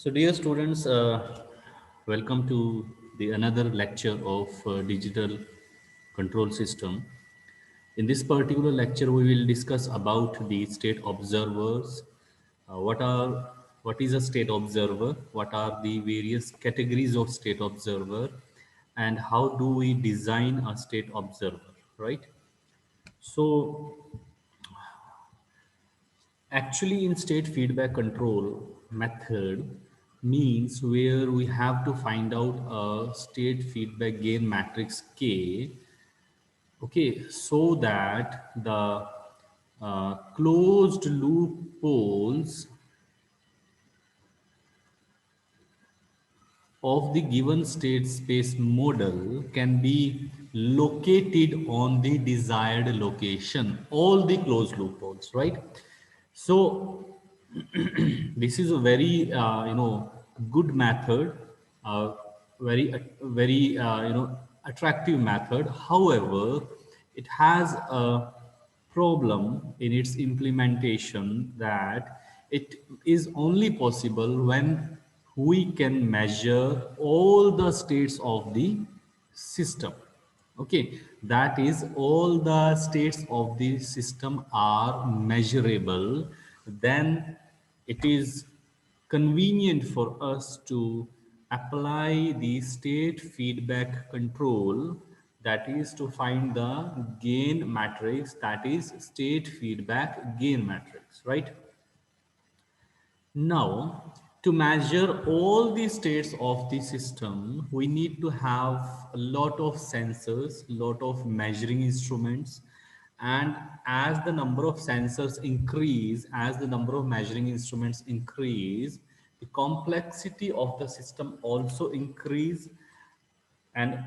So, dear students, welcome to the another lecture of digital control system. In this particular lecture, we will discuss about the state observers. What is a state observer? What are the various categories of state observer, and how do we design a state observer? Right. So, actually, in state feedback control method means where we have to find out a state feedback gain matrix K, okay, so that the closed loop poles of the given state space model can be located on the desired location, all the closed loop poles, right? So this is a very good method, uh, very attractive method. However, it has a problem in its implementation that it is only possible when we can measure all the states of the system. Okay, that is, all the states of the system are measurable, then it is convenient for us to apply the state feedback control, that is to find the gain matrix, that is state feedback gain matrix, right? Now, to measure all the states of the system, we need to have a lot of sensors, lot of measuring instruments, and as the number of sensors increase, as the number of measuring instruments increase, the complexity of the system also increase, and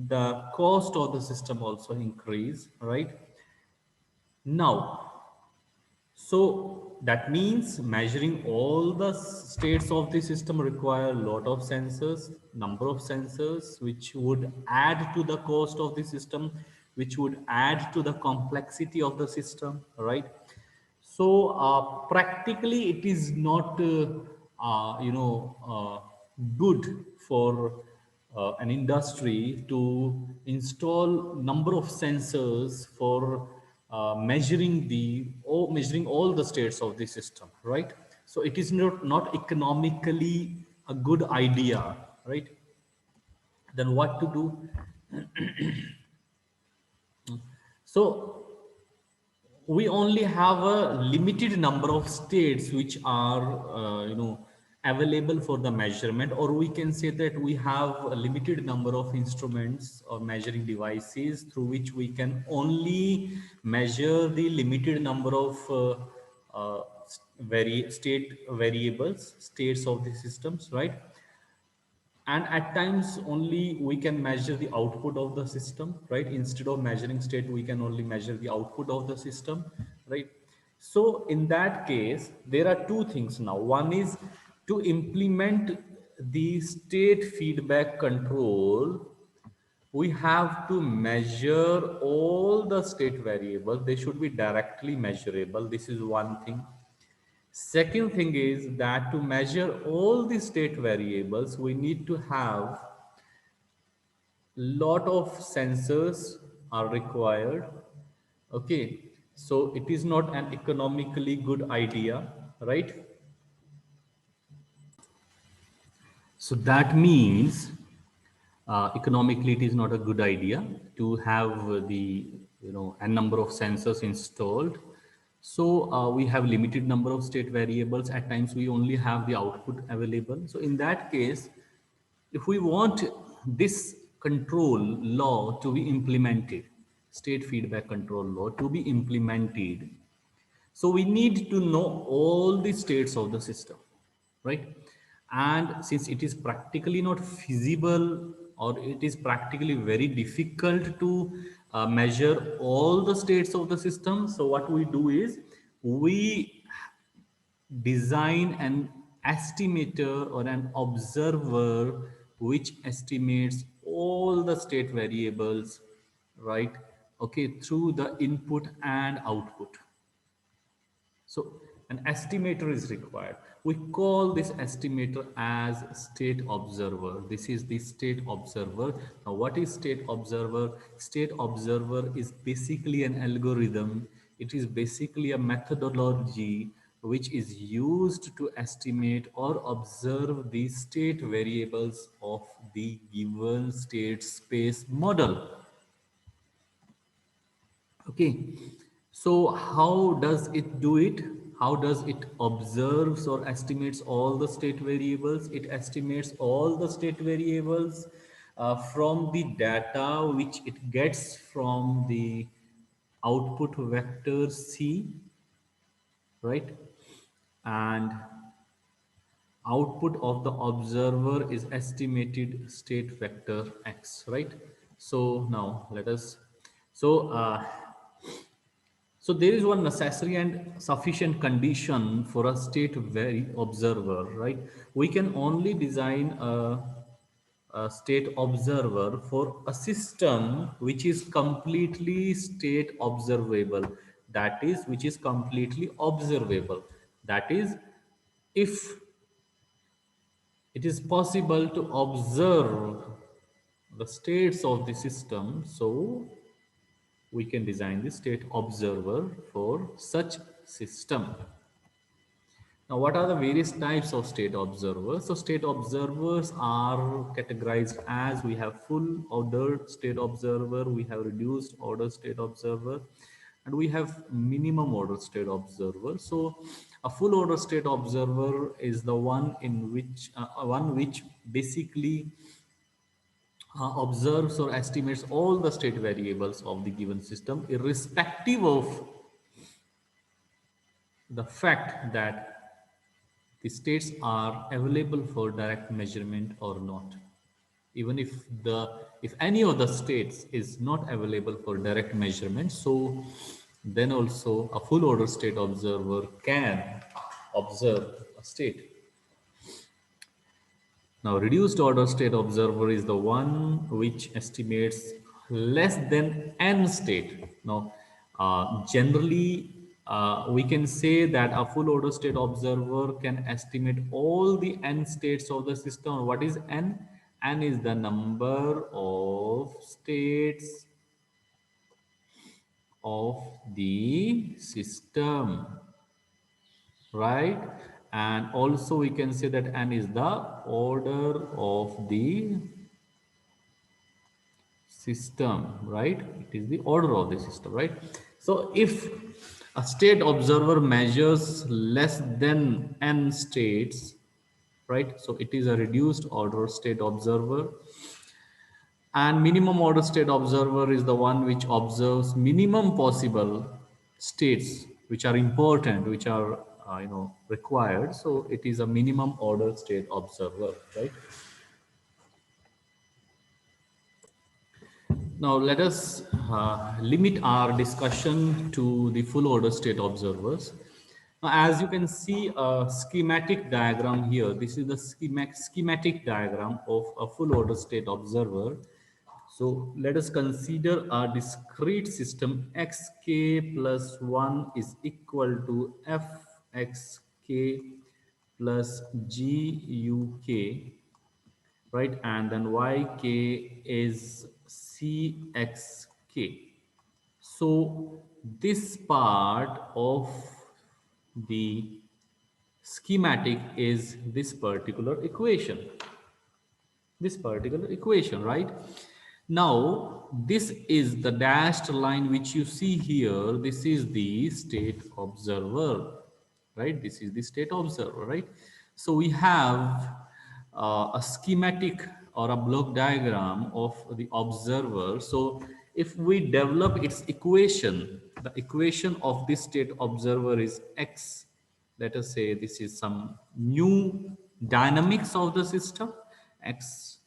the cost of the system also increase, right? Now, so that means measuring all the states of the system require a lot of sensors, number of sensors, which would add to the cost of the system, which would add to the complexity of the system, right? So practically, it is not, good for an industry to install number of sensors for measuring all the states of the system, right? So it is not economically a good idea, right? Then what to do? So we only have a limited number of states which are available for the measurement, or we can say that we have a limited number of instruments or measuring devices through which we can only measure the limited number of state variables, states of the systems, right? And at times only we can measure the output of the system, right? Instead of measuring state, we can only measure the output of the system, right? So in that case, there are two things now. One is to implement the state feedback control, we have to measure all the state variables. They should be directly measurable. This is one thing. Second thing is that to measure all the state variables, we need to have lot of sensors are required. Okay, so it is not an economically good idea, right? So that means economically it is not a good idea to have the a number of sensors installed. So we have limited number of state variables. At times we only have the output available. So in that case, if we want this control law to be implemented, state feedback control law to be implemented, so we need to know all the states of the system, right? And since it is practically not feasible, or it is practically very difficult to measure all the states of the system, so what we do is we design an estimator or an observer which estimates all the state variables, right? Okay, through the input and output. So An estimator is required. We call this estimator as state observer. This is the state observer. Now, what is state observer? State observer is basically an algorithm. It is basically a methodology which is used to estimate or observe the state variables of the given state space model. Okay, so how does it do it? How does it observes or estimates all the state variables? It estimates all the state variables from the data which it gets from the output vector C, right? And output of the observer is estimated state vector X, right? So now let us, so so there is one necessary and sufficient condition for a state observer, right? We can only design a state observer for a system which is completely state observable. That is, which is completely observable. That is, if it is possible to observe the states of the system, so we can design the state observer for such system. Now, what are the various types of state observers? So, state observers are categorized as we have full ordered state observer, we have reduced order state observer, and we have minimum order state observer. So, a full order state observer is the one in which one which basically observes or estimates all the state variables of the given system, irrespective of the fact that the states are available for direct measurement or not. Even if any of the states is not available for direct measurement, so then also a full order state observer can observe a state. Now, reduced order state observer is the one which estimates less than n state. Now, generally, we can say that a full order state observer can estimate all the n states of the system. What is n? N is the number of states of the system, right? And also we can say that n is the order of the system, right? It is the order of the system, right? So if a state observer measures less than n states, right? So it is a reduced order state observer. And minimum order state observer is the one which observes minimum possible states which are important, which are required. So it is a minimum order state observer, right? Now let us limit our discussion to the full order state observers. Now, as you can see a schematic diagram here, this is the schematic diagram of a full order state observer. So let us consider a discrete system xk plus 1 is equal to fxk plus guk, right? And then yk is cxk. So this part of the schematic is this particular equation, right? Now, this is the dashed line which you see here. This is the state observer, right? This is the state observer, right? So we have a schematic or a block diagram of the observer. So if we develop its equation, the equation of this state observer is x. Let us say this is some new dynamics of the system, x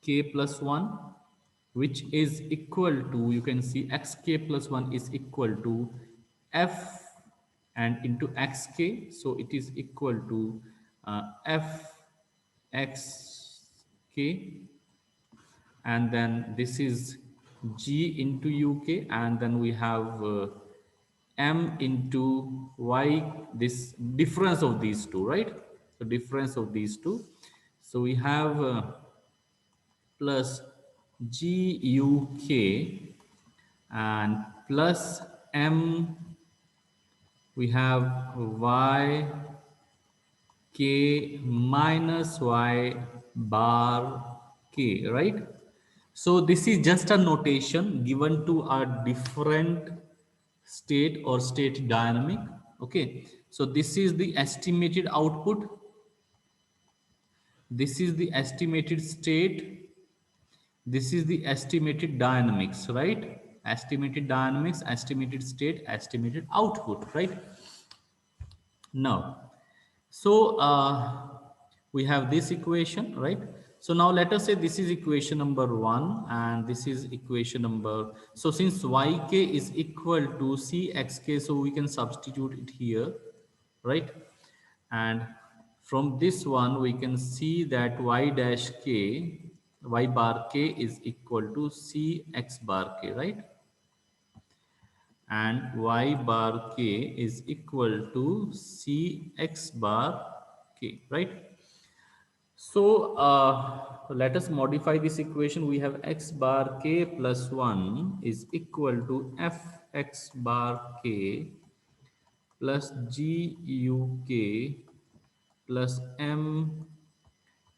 k plus 1, which is equal to, you can see xk plus 1 is equal to f and into xk, so it is equal to f xk, and then this is g into uk, and then we have m into y, this difference of these two, right? So difference of these two. So we have plus GUK and plus M, we have Y K minus Y bar K, right? So this is just a notation given to a different state or state dynamic. Okay, so this is the estimated output, this is the estimated state, this is the estimated dynamics, right? Estimated dynamics, estimated state, estimated output, right? Now, so we have this equation, right? So now let us say this is equation number 1 and this is equation number, so since yk is equal to cxk, so we can substitute it here, right? And from this one we can see that y dash k, y bar k is equal to cx bar k, right? And y bar k is equal to cx bar k, right? So let us modify this equation. We have x bar k plus 1 is equal to fx bar k plus guk plus m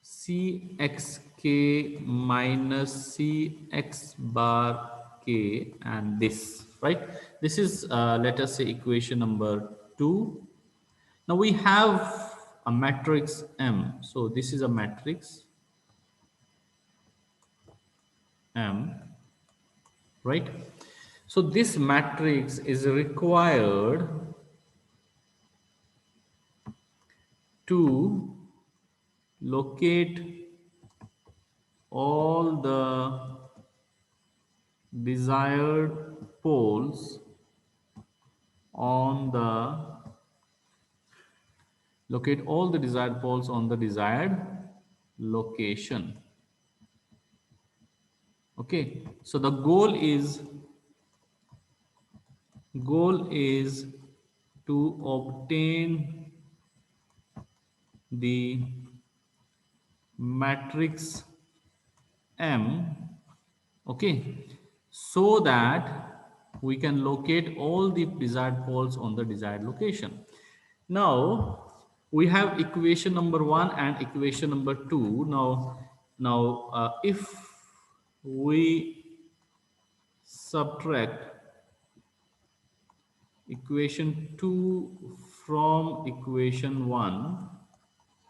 cxk minus cx bar k, and this, right? This is let us say equation number 2. Now we have a matrix M, so this is a matrix M, right? So this matrix is required to locate all the desired poles on the locate all the desired poles on the desired location. Okay, so the goal is to obtain the matrix M, okay, so that we can locate all the desired poles on the desired location. Now we have equation number 1 and equation number 2. Now if we subtract equation 2 from equation 1,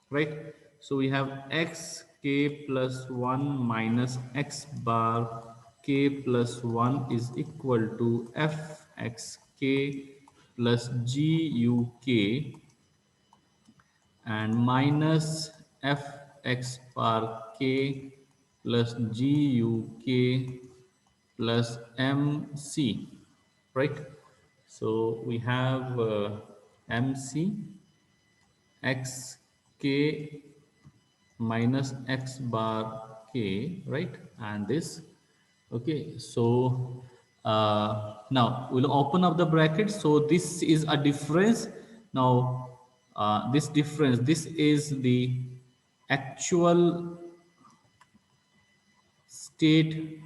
right? So we have x k plus 1 minus x bar k plus 1 is equal to f x k plus g u k and minus f x bar k plus g u k plus m c, right? So we have m c x k minus x bar k, right? And this, okay, so now we'll open up the bracket. So this is a difference. Now this difference, this is the actual state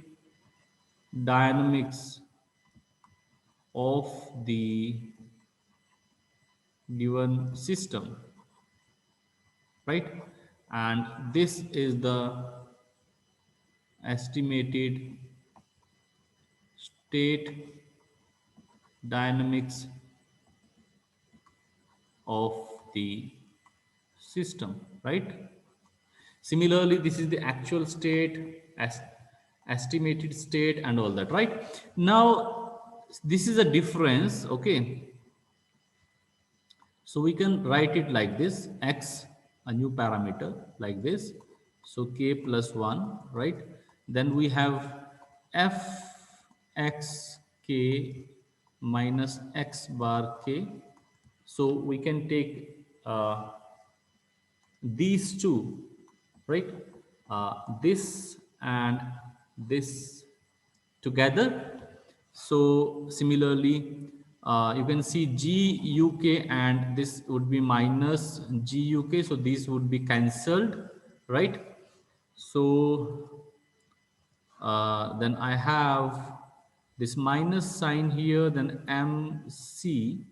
dynamics of the given system, right? And this is the estimated state dynamics of the system, right? Similarly, this is the actual state, as estimated state and all that, right? Now this is a difference, okay? So we can write it like this, x, a new parameter like this. So k plus 1, right? Then we have f x k minus x bar k. So we can take these two, right? This and this together. So similarly, You can see GUK and this would be minus GUK. So these would be cancelled, right? So then I have this minus sign here, then MC,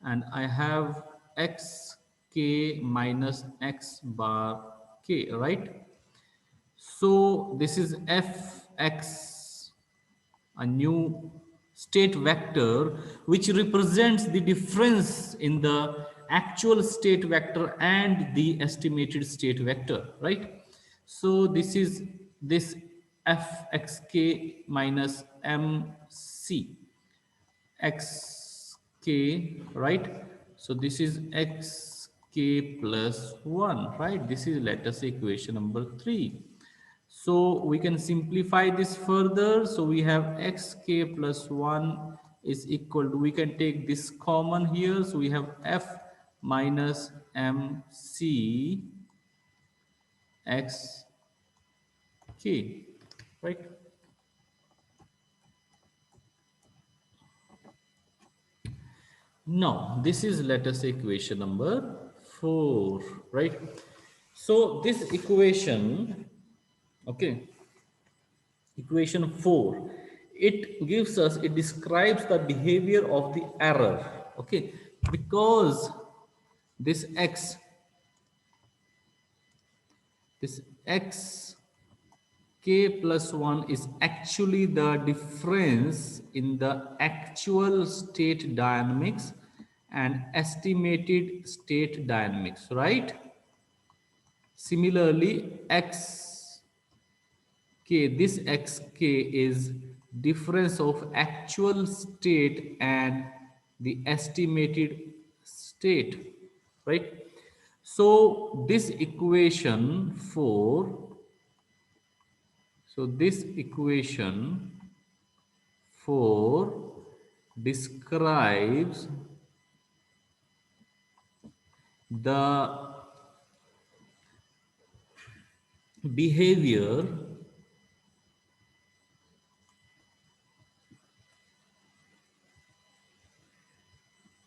and I have XK minus X bar K, right? So this is Fx, a new state vector which represents the difference in the actual state vector and the estimated state vector, right? So this is this Fxk minus Mc xk, right? So this is xk plus 1, right? This is, let us say, equation number 3. So we can simplify this further. So we have xk plus 1 is equal to, we can take this common here. So we have f minus mc xk, right? Now, this is, let us say, equation number 4, right? So this equation, okay, equation 4, it gives us, it describes the behavior of the error, okay, because this x, this x k plus 1 is actually the difference in the actual state dynamics and estimated state dynamics, right? Similarly, xk, this xk is difference of actual state and the estimated state, right? So this equation 4, so this equation 4 describes the behavior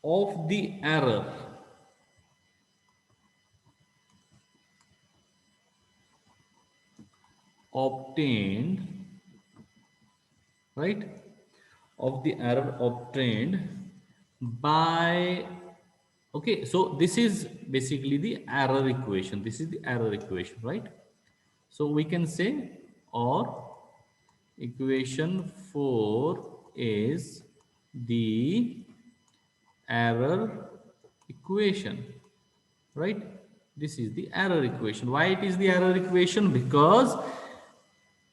of the error obtained, right, of the error obtained by, okay, so this is basically the error equation, this is the error equation, right? So we can say, or equation 4 is the error equation, right? This is the error equation. Why it is the error equation? Because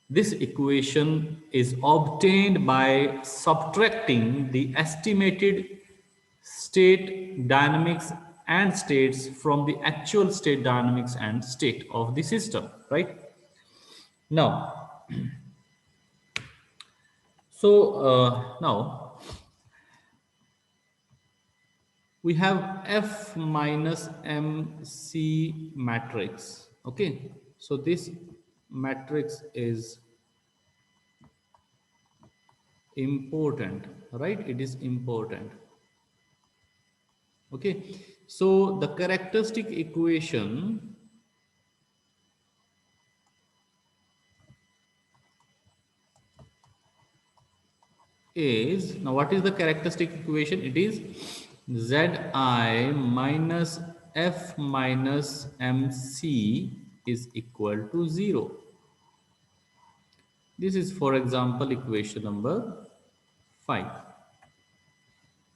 this equation is obtained by subtracting the estimated state dynamics and states from the actual state dynamics and state of the system, right? Now, so now we have F minus MC matrix. Okay, so this matrix is important, right? It is important. Okay, so the characteristic equation is, now what is the characteristic equation? It is Zi minus F minus MC is equal to 0. This is, for example, equation number 5,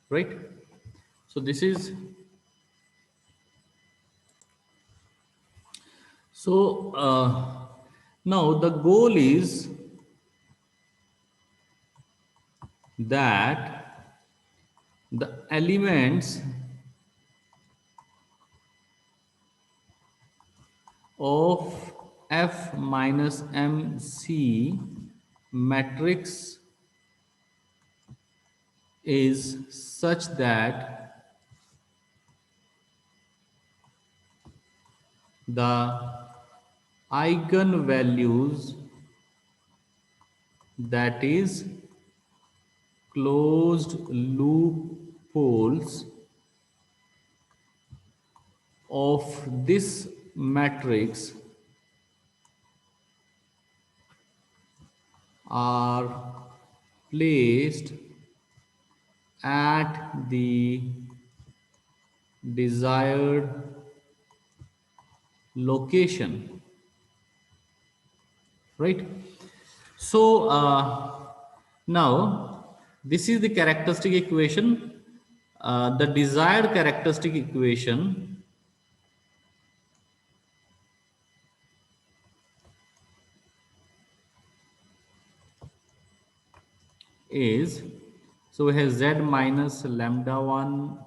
right? So this is, so now the goal is that the elements of F minus MC matrix is such that the eigenvalues, that is closed loop poles of this matrix are placed at the desired location, right? So now this is the characteristic equation. The desired characteristic equation is, so we have z minus lambda 1,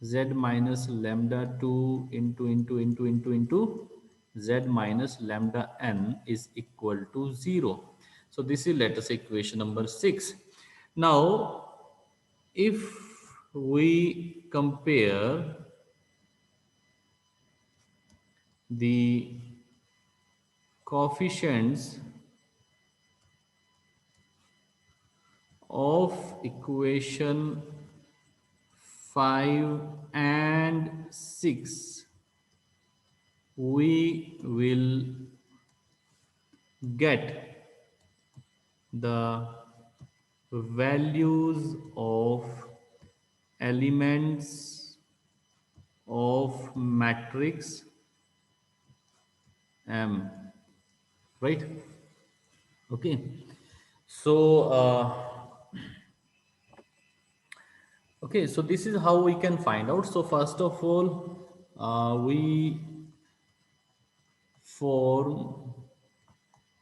z minus lambda 2 into z minus lambda n is equal to 0. So this is, let us say, equation number 6. Now if we compare the coefficients of equation 5 and 6, we will get the values of elements of matrix M, right? Okay. So okay, so this is how we can find out. So first of all, we form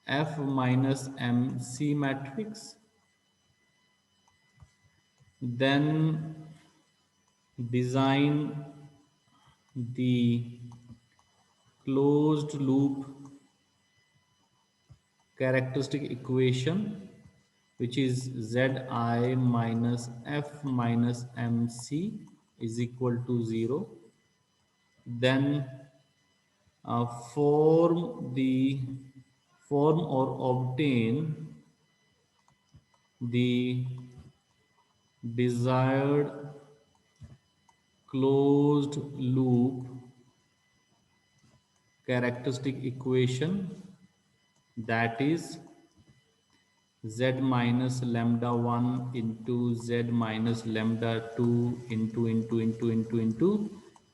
F minus MC matrix, then design the closed loop characteristic equation, which is Zi minus F minus MC is equal to 0. Then form the form or obtain the desired closed loop characteristic equation, that is z minus lambda 1 into z minus lambda 2 into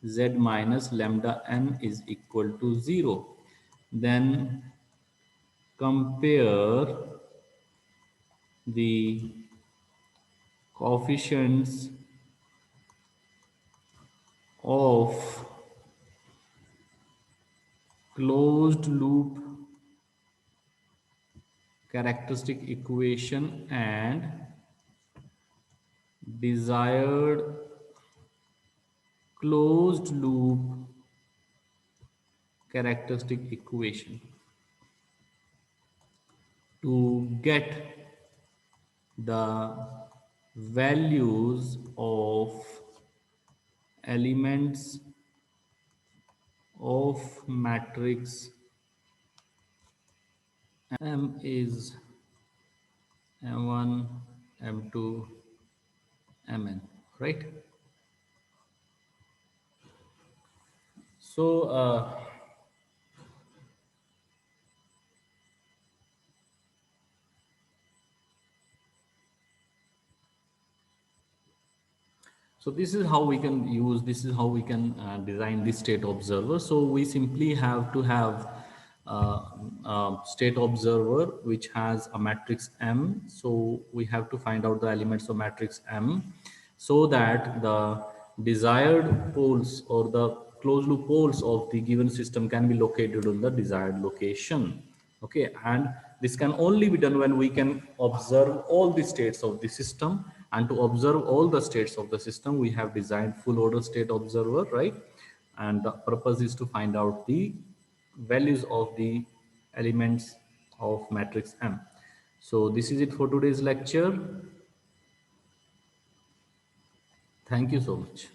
z minus lambda n is equal to 0. Then compare the coefficients of closed loop characteristic equation and desired closed loop characteristic equation to get the values of elements of matrix M is M1, M2, Mn, right? So so this is how we can use, this is how we can design this state observer. So we simply have to have state observer which has a matrix M. So we have to find out the elements of matrix M so that the desired poles or the closed loop poles of the given system can be located on the desired location. Okay, and this can only be done when we can observe all the states of the system. And to observe all the states of the system, we have designed full order state observer, right? And the purpose is to find out the values of the elements of matrix M. So this is it for today's lecture. Thank you so much.